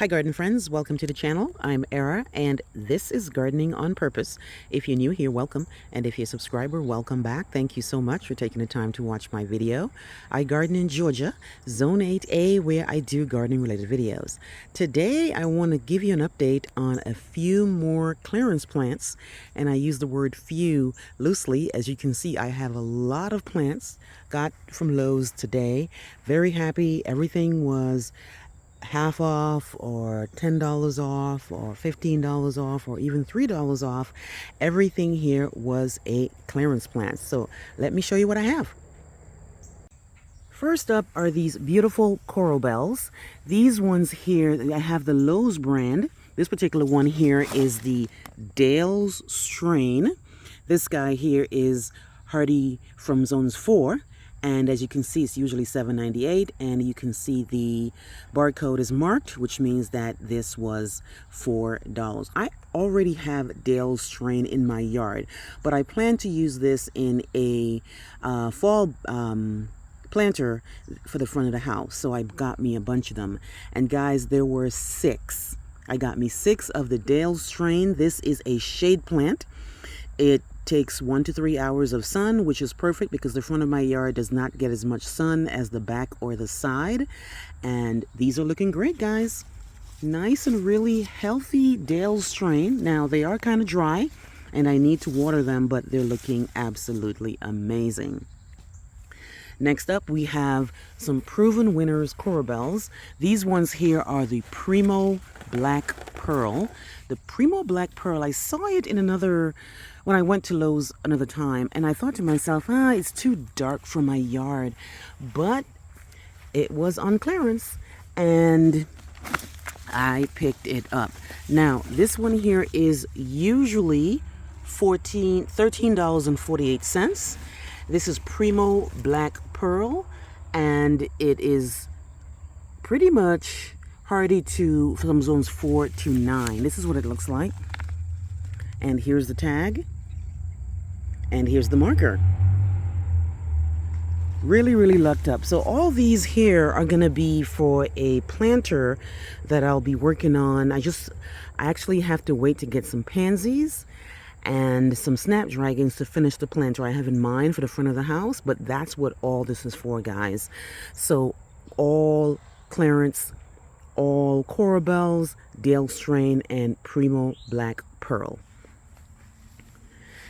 Hi garden friends, welcome to the channel. I'm Era and this is Gardening on Purpose. If you're new here, welcome, and if you're a subscriber, welcome back. Thank you so much for taking the time to watch my video. I garden in Georgia, Zone 8A, where I do gardening related videos. Today I want to give you an update on a few more clearance plants, and I use the word few loosely. As you can see, I have a lot of plants got from Lowe's today. Very happy. Everything was half off or $10 off or $15 off or even $3 off. Everything here was a clearance plant. So let me show you what I have. First up are these beautiful coral bells. These ones here, I have the Lowe's brand. This particular one here is the Dale's strain. This guy here is hardy from zones 4. And as you can see, it's usually $7.98, and you can see the barcode is marked, which means that this was $4. I already have Dale's strain in my yard, but I plan to use this in a fall planter for the front of the house. So I got me a bunch of them. And guys, there were 6. I got me 6 of the Dale's strain. This is a shade plant. It takes 1 to 3 hours of sun, which is perfect because the front of my yard does not get as much sun as the back or the side. And these are looking great, guys. Nice and really healthy Dale's strain. Now they are kind of dry and I need to water them, but they're looking absolutely amazing. Next up, we have some proven winners coral bells. These ones here are the Primo Black Pearl. The Primo Black Pearl, I saw it in when I went to Lowe's another time, and I thought to myself, it's too dark for my yard. But it was on clearance, and I picked it up. Now, this one here is usually $13.48. This is Primo Black Pearl, and it is pretty much hardy from zones 4 to 9. This is what it looks like. And here's the tag. And here's the marker. Really, really lucked up. So all these here are going to be for a planter that I'll be working on. I actually have to wait to get some pansies and some snapdragons to finish the planter I have in mind for the front of the house. But that's what all this is for, guys. So all clearance, all coral bells, Dale strain, and Primo Black Pearl.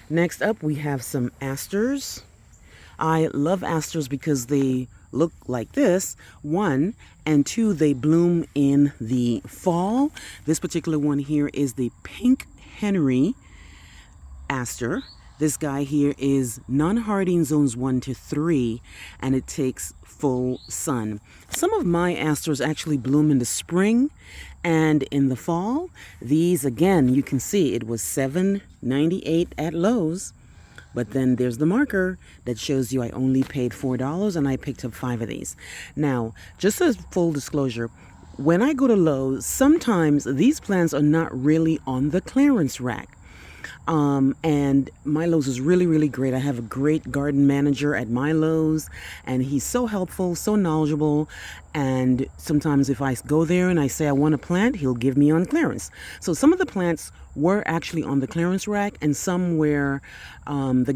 Next up, we have some asters. I love asters because they look like this, 1, and 2, they bloom in the fall. This particular one here is the Pink Henry aster. This guy here is non-hardy in zones 1 to 3, and it takes full sun. Some of my asters actually bloom in the spring and in the fall. These, again, you can see it was $7.98 at Lowe's, but then there's the marker that shows you I only paid $4, and I picked up 5 of these. Now, just as full disclosure, when I go to Lowe's, sometimes these plants are not really on the clearance rack. And my Lowe's is really, really great. I have a great garden manager at my Lowe's, and he's so helpful, so knowledgeable. And sometimes if I go there and I say I want a plant, he'll give me on clearance. So some of the plants were actually on the clearance rack, and some where the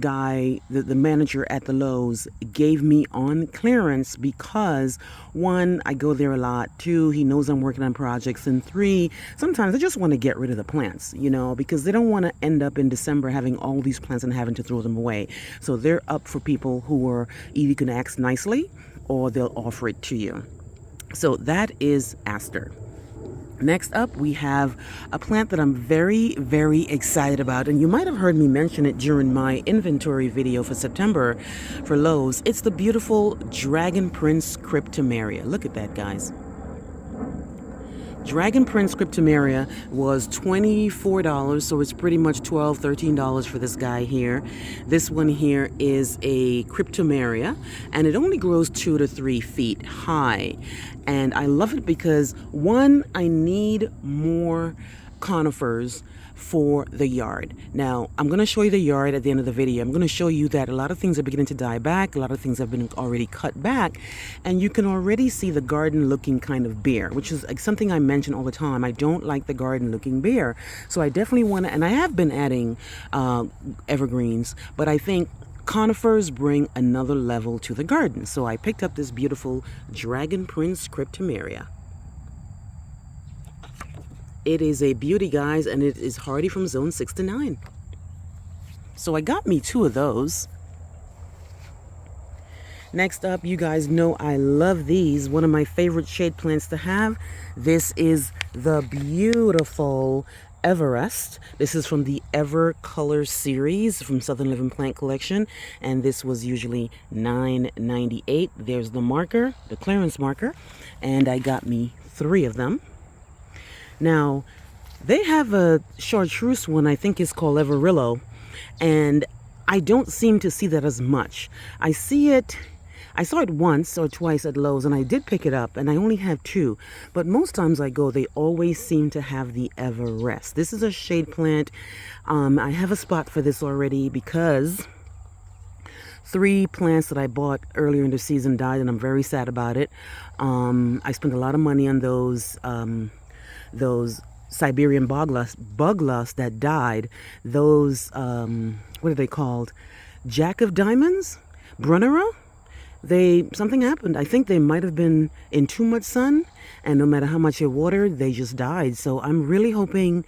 manager at the Lowe's gave me on clearance because 1, I go there a lot, 2, he knows I'm working on projects, and 3, sometimes I just want to get rid of the plants, because they don't want to end up in December having all these plants and having to throw them away. So they're up for people who are either going to ask nicely or they'll offer it to you. So that is aster. Next up, we have a plant that I'm very, very excited about, and you might have heard me mention it during my inventory video for September for Lowe's. It's the beautiful Dragon Prince Cryptomeria. Look at that, guys. Dragon Prince Cryptomeria was $24, so it's pretty much $12, $13 for this guy here. This one here is a Cryptomeria, and it only grows 2 to 3 feet high. And I love it because, 1, I need more conifers for the yard. Now, I'm going to show you the yard at the end of the video. I'm going to show you that a lot of things are beginning to die back. A lot of things have been already cut back. And you can already see the garden looking kind of bare, which is like something I mention all the time. I don't like the garden looking bare. So I definitely want to, and I have been adding evergreens, but I think conifers bring another level to the garden. So I picked up this beautiful Dragon Prince Cryptomeria. It is a beauty, guys, and it is hardy from zone 6 to 9. So I got me 2 of those. Next up, you guys know I love these. One of my favorite shade plants to have. This is the beautiful Everest. This is from the Ever Color series from Southern Living Plant Collection, and this was usually $9.98. There's the marker, the clearance marker, and I got me 3 of them. Now, they have a chartreuse one, I think is called Everillo, and I don't seem to see that as much. I saw it once or twice at Lowe's, and I did pick it up, and I only have 2. But most times I go, they always seem to have the Everest. This is a shade plant. I have a spot for this already because 3 plants that I bought earlier in the season died, and I'm very sad about it. I spent a lot of money on those Siberian bug lust that died. Those, what are they called? Jack of Diamonds? Brunnera? Something happened. I think they might have been in too much sun, and no matter how much it watered, they just died. So I'm really hoping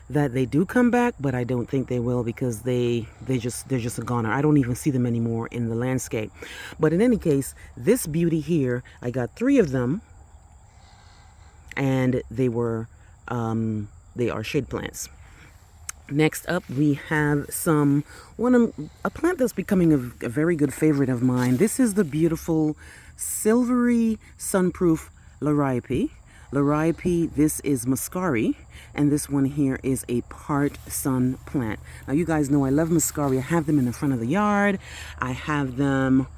that they do come back, but I don't think they will because they're just a goner. I don't even see them anymore in the landscape. But in any case, this beauty here, I got 3 of them, and they are shade plants. Next up, we have a plant that's becoming a very good favorite of mine. This is the beautiful silvery sunproof Liriope. Liriope, this is Muscari, and this one here is a part sun plant. Now, you guys know I love Muscari. I have them in the front of the yard. I have them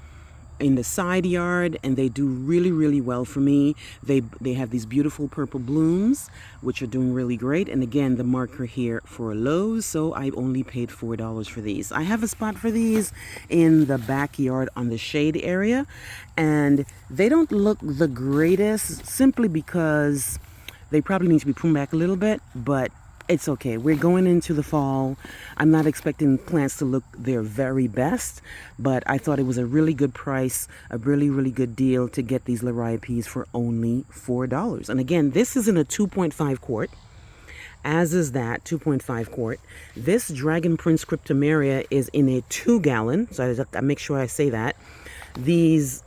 in the side yard, and they do really, really well for me. They have these beautiful purple blooms, which are doing really great. And again, the marker here for Lowe's, so I only paid $4 for these. I have a spot for these in the backyard on the shade area, and they don't look the greatest simply because they probably need to be pruned back a little bit, but it's okay. We're going into the fall. I'm not expecting plants to look their very best, but I thought it was a really good price, a really, really good deal to get these Liriopes for only $4. And again, this is in a 2.5 quart, as is that 2.5 quart. This Dragon Prince Cryptomeria is in a 2-gallon, so I make sure I say that. These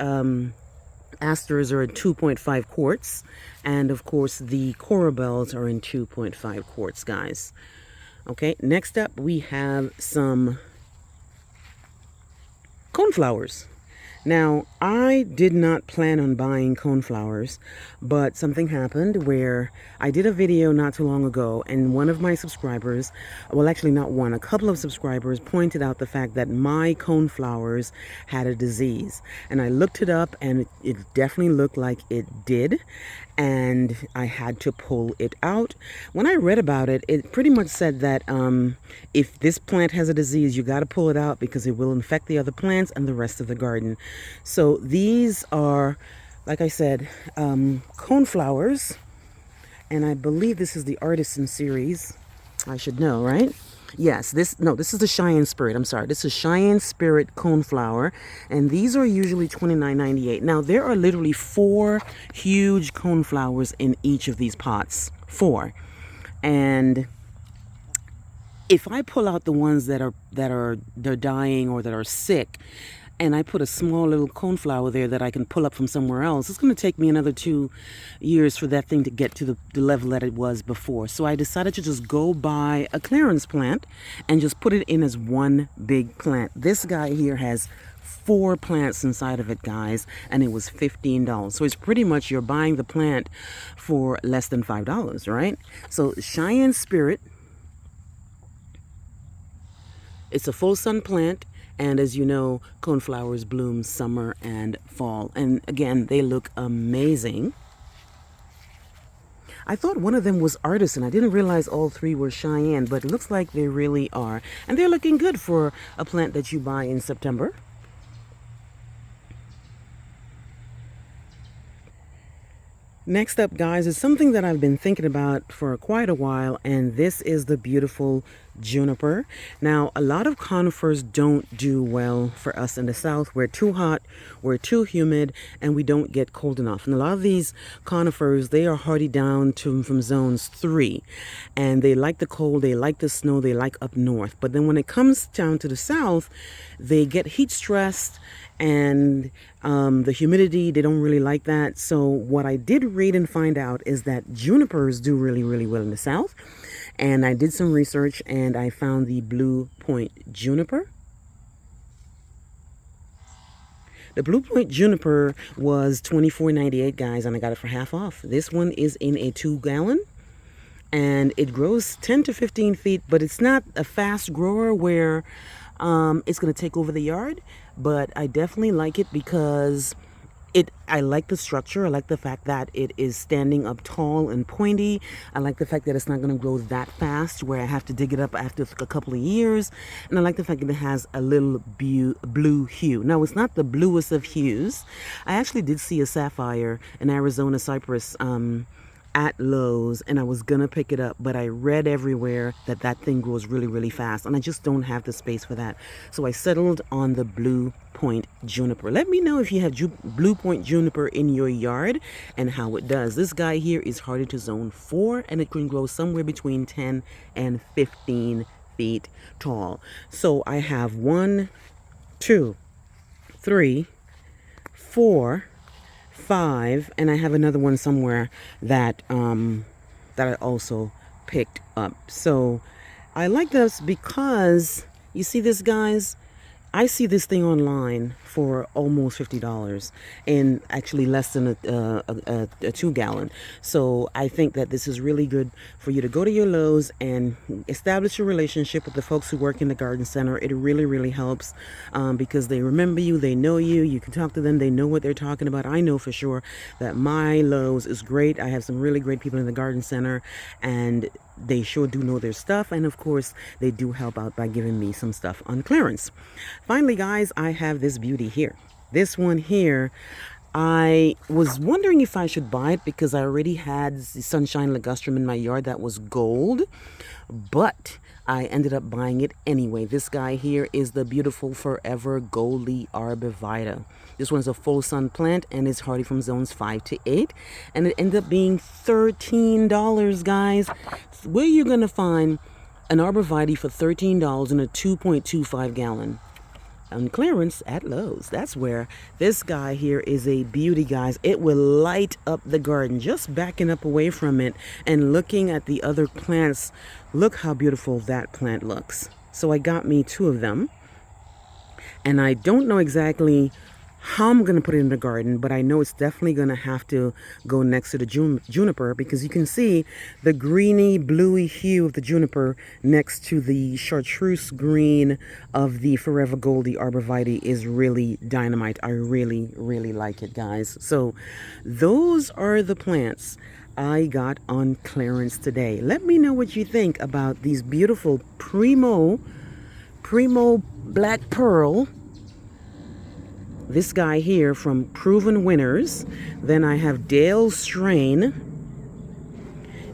Asters are in 2.5 quarts, and of course the Corabelles are in 2.5 quarts, guys. Okay, next up we have some coneflowers. Now, I did not plan on buying coneflowers, but something happened where I did a video not too long ago, and one of my subscribers, well, actually not one, a couple of subscribers pointed out the fact that my coneflowers had a disease. And I looked it up, and it definitely looked like it did, and I had to pull it out. When I read about it, it pretty much said that if this plant has a disease, you got to pull it out because it will infect the other plants and the rest of the garden. So these are, like I said, coneflowers, and I believe this is the Artisan series. I should know, right? Yes, this is the Cheyenne Spirit. I'm sorry, this is Cheyenne Spirit coneflower, and these are usually $29.98. Now, there are literally 4 huge coneflowers in each of these pots. 4. And if I pull out the ones that are dying or that are sick, and I put a small little coneflower there that I can pull up from somewhere else, it's going to take me another 2 years for that thing to get to the level that it was before. So I decided to just go buy a clearance plant and just put it in as one big plant. This guy here has 4 plants inside of it, guys, and it was $15. So it's pretty much you're buying the plant for less than $5, right? So Cheyenne Spirit, it's a full sun plant. And as you know, coneflowers bloom summer and fall. And again, they look amazing. I thought one of them was artisan. I didn't realize all three were Cheyenne, but it looks like they really are. And they're looking good for a plant that you buy in September. Next up, guys, is something that I've been thinking about for quite a while, and this is the beautiful juniper. Now, a lot of conifers don't do well for us in the south. We're too hot, we're too humid, and we don't get cold enough. And a lot of these conifers, they are hardy down to from zones 3, and they like the cold, they like the snow, they like up north. But then when it comes down to the south, they get heat stressed, and the humidity, they don't really like that. So what I did read and find out is that junipers do really, really well in the south. And I did some research and I found the Blue Point Juniper. The Blue Point Juniper was $24.98, guys, and I got it for half off. This one is in a 2-gallon. And it grows 10 to 15 feet, but it's not a fast grower where it's going to take over the yard. But I definitely like it because I like the structure. I like the fact that it is standing up tall and pointy. I like the fact that it's not going to grow that fast where I have to dig it up after a couple of years. And I like the fact that it has a little blue hue. Now, it's not the bluest of hues. I actually did see a sapphire, an Arizona cypress, at Lowe's, and I was gonna pick it up, but I read everywhere that that thing grows really, really fast, and I just don't have the space for that. So I settled on the Blue Point Juniper. Let me know if you have Blue Point Juniper in your yard and how it does. This guy here is hardy to zone 4, and it can grow somewhere between 10 and 15 feet tall. So I have 1, 2, 3, 4, 5, and I have another one somewhere that that I also picked up. So I like this because you see this, guys, I see this thing online for almost $50 and actually less than a 2-gallon. So I think that this is really good for you to go to your Lowe's and establish a relationship with the folks who work in the garden center. It really, really helps because they remember you, they know you, you can talk to them, they know what they're talking about. I know for sure that my Lowe's is great. I have some really great people in the garden center, and they sure do know their stuff, and of course they do help out by giving me some stuff on clearance. Finally, guys, I have this beauty here. This one here, I was wondering if I should buy it because I already had the sunshine ligustrum in my yard that was gold, but I ended up buying it anyway. This guy here is the beautiful Forever Goldie Arborvitae. This one's a full sun plant and is hardy from zones 5 to 8, and it ended up being $13, guys. Where you're gonna find an arborvitae for $13 in a 2.25 gallon on clearance at Lowe's. That's where this guy here is a beauty, guys. It will light up the garden. Just backing up away from it and looking at the other plants, look how beautiful that plant looks. So I got me 2 of them, and I don't know exactly how I'm going to put it in the garden, but I know it's definitely going to have to go next to the juniper because you can see the greeny bluey hue of the juniper next to the chartreuse green of the Forever Goldie Arborvitae is really dynamite. I really, really like it, guys. So those are the plants I got on clearance today. Let me know what you think about these beautiful Primo Black Pearl. This guy here from Proven Winners. Then I have Dale Strain.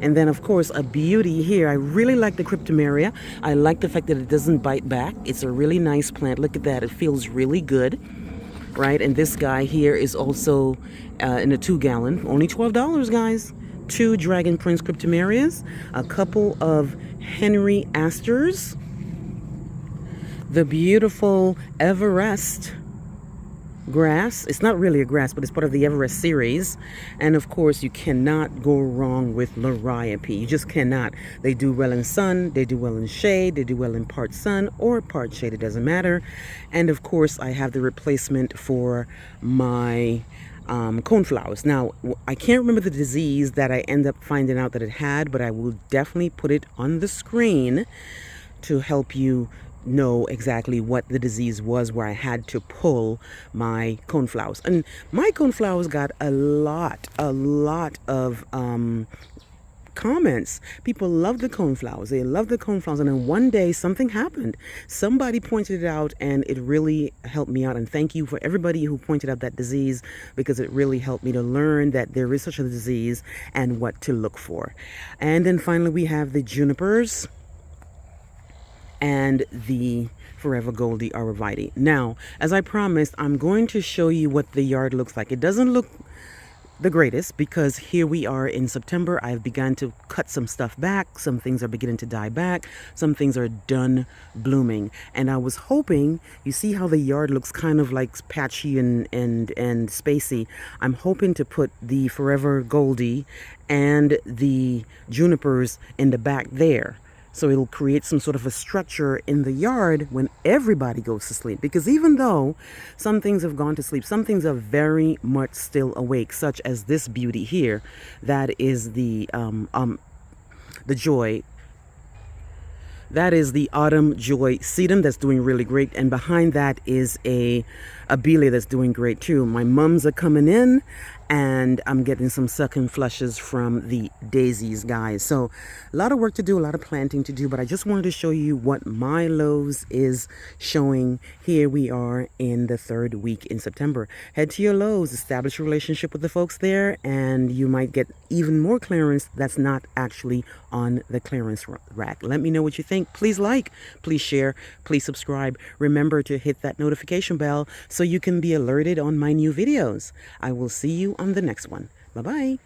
And then, of course, a beauty here. I really like the Cryptomeria. I like the fact that it doesn't bite back. It's a really nice plant. Look at that. It feels really good, right? And this guy here is also in a 2-gallon. Only $12, guys. 2 Dragon Prince Cryptomerias. A couple of Henry Asters. The beautiful Everest Grass. It's not really a grass, but it's part of the Everest series. And of course, you cannot go wrong with Liriope. You just cannot. They do well in sun, they do well in shade, they do well in part sun or part shade, it doesn't matter. And of course, I have the replacement for my coneflowers. Now, I can't remember the disease that I end up finding out that it had, but I will definitely put it on the screen to help you know exactly what the disease was where I had to pull my coneflowers. And my coneflowers got a lot of comments. People love the coneflowers. They love the coneflowers. And then one day something happened. Somebody pointed it out, and it really helped me out. And thank you for everybody who pointed out that disease, because it really helped me to learn that there is such a disease and what to look for. And then finally we have the junipers and the Forever Goldie Arborvitae. Now, as I promised, I'm going to show you what the yard looks like. It doesn't look the greatest because here we are in September. I've begun to cut some stuff back. Some things are beginning to die back. Some things are done blooming. And I was hoping, you see how the yard looks kind of like patchy and spacey. I'm hoping to put the Forever Goldie and the junipers in the back there. So it'll create some sort of a structure in the yard when everybody goes to sleep. Because even though some things have gone to sleep, some things are very much still awake, such as this beauty here. That is the joy. That is the Autumn Joy Sedum that's doing really great. And behind that is a Abelia that's doing great too. My mums are coming in, and I'm getting some sucking flushes from the daisies, guys. So a lot of work to do, a lot of planting to do, but I just wanted to show you what my Lowe's is showing. Here we are in the third week in September. Head to your Lowe's, establish a relationship with the folks there, and you might get even more clearance that's not actually on the clearance rack. Let me know what you think. Please like, please share, please subscribe. Remember to hit that notification bell so you can be alerted on my new videos. I will see you on the next one. Bye-bye.